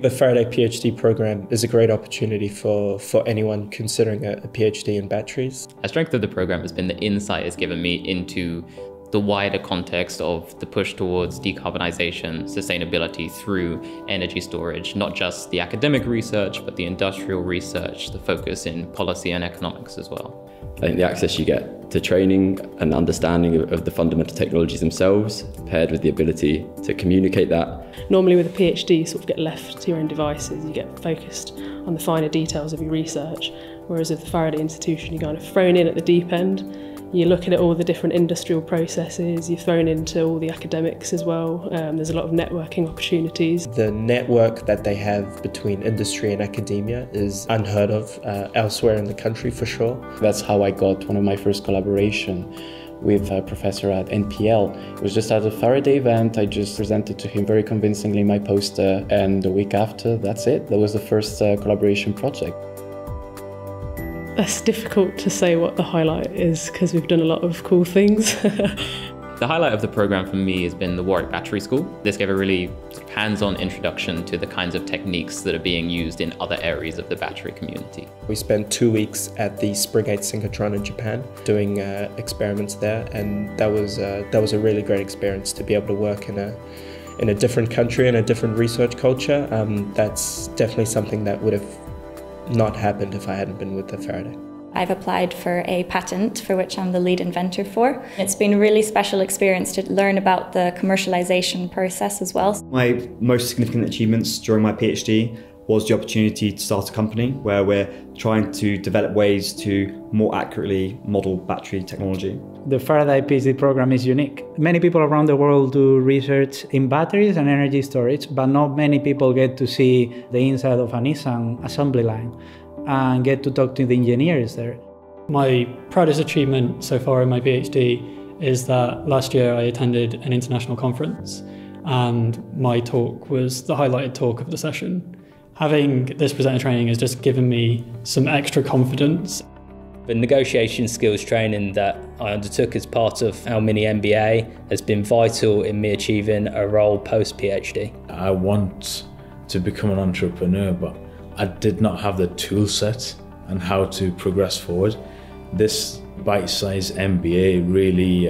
The Faraday PhD program is a great opportunity for anyone considering a PhD in batteries. A strength of the program has been the insight it's given me into the wider context of the push towards decarbonisation, sustainability through energy storage, not just the academic research, but the industrial research, the focus in policy and economics as well. I think the access you get to training and understanding of the fundamental technologies themselves, paired with the ability to communicate that. Normally with a PhD, you sort of get left to your own devices, you get focused on the finer details of your research, whereas with the Faraday Institution, you're kind of thrown in at the deep end. You're looking at all the different industrial processes, you're thrown into all the academics as well. There's a lot of networking opportunities. The network that they have between industry and academia is unheard of elsewhere in the country for sure. That's how I got one of my first collaboration with a professor at NPL. It was just at a Faraday event. I just presented to him very convincingly my poster, and the week after, that's it. That was the first collaboration project. It's difficult to say what the highlight is because we've done a lot of cool things. The highlight of the program for me has been the Warwick Battery School. This gave a really hands-on introduction to the kinds of techniques that are being used in other areas of the battery community. We spent 2 weeks at the Spring 8 synchrotron in Japan doing experiments there, and that was a really great experience to be able to work in a different country and a different research culture. That's definitely something that would have not happened if I hadn't been with the Faraday. I've applied for a patent for which I'm the lead inventor for. It's been a really special experience to learn about the commercialization process as well. My most significant achievements during my PhD was the opportunity to start a company where we're trying to develop ways to more accurately model battery technology. The Faraday PhD program is unique. Many people around the world do research in batteries and energy storage, but not many people get to see the inside of a Nissan assembly line and get to talk to the engineers there. My proudest achievement so far in my PhD is that last year I attended an international conference and my talk was the highlighted talk of the session. Having this presenter training has just given me some extra confidence. The negotiation skills training that I undertook as part of our mini MBA has been vital in me achieving a role post-PhD. I want to become an entrepreneur, but I did not have the tool set and how to progress forward. This bite-sized MBA really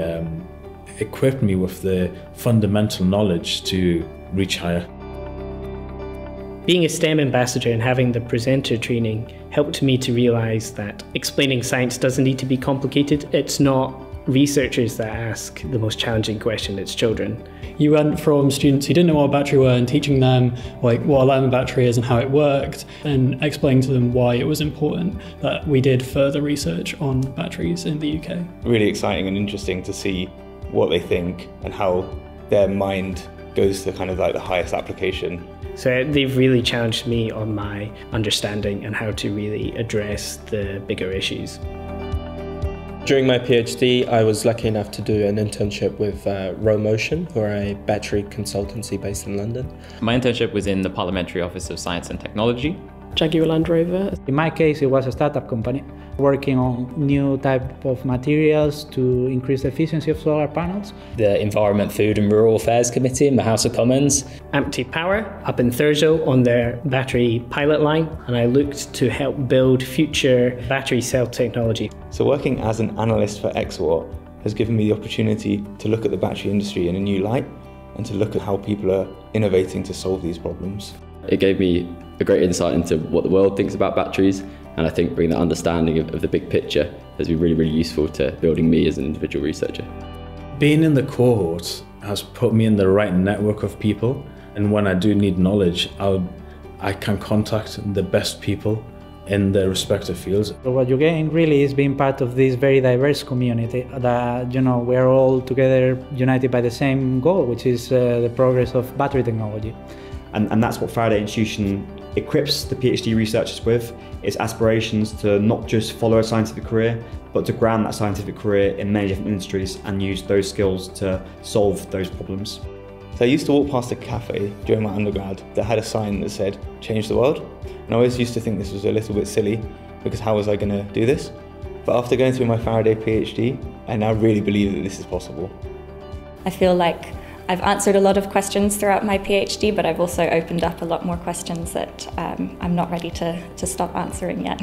equipped me with the fundamental knowledge to reach higher. Being a STEM ambassador and having the presenter training helped me to realise that explaining science doesn't need to be complicated. It's not researchers that ask the most challenging question, it's children. You went from students who didn't know what a battery were and teaching them like what a lemon battery is and how it worked, and explaining to them why it was important that we did further research on batteries in the UK. Really exciting and interesting to see what they think and how their mind goes to kind of like the highest application. So they've really challenged me on my understanding and how to really address the bigger issues. During my PhD, I was lucky enough to do an internship with Motion, who are a battery consultancy based in London. My internship was in the Parliamentary Office of Science and Technology. Jaguar Land Rover. In my case, it was a startup company working on new type of materials to increase the efficiency of solar panels. The Environment, Food and Rural Affairs Committee in the House of Commons. Empty Power up in Thurso on their battery pilot line, and I looked to help build future battery cell technology. So working as an analyst for Cohort has given me the opportunity to look at the battery industry in a new light and to look at how people are innovating to solve these problems. It gave me a great insight into what the world thinks about batteries, and I think bringing that understanding of the big picture has been really, really useful to building me as an individual researcher. Being in the cohort has put me in the right network of people, and when I do need knowledge, I can contact the best people in their respective fields. So what you gain really is being part of this very diverse community that, we're all together united by the same goal, which is the progress of battery technology. And that's what Faraday Institution equips the PhD researchers with, is aspirations to not just follow a scientific career, but to ground that scientific career in many different industries and use those skills to solve those problems. So I used to walk past a cafe during my undergrad that had a sign that said, "Change the world." And I always used to think this was a little bit silly, because how was I going to do this? But after going through my Faraday PhD, I now really believe that this is possible. I feel like I've answered a lot of questions throughout my PhD, but I've also opened up a lot more questions that I'm not ready to stop answering yet.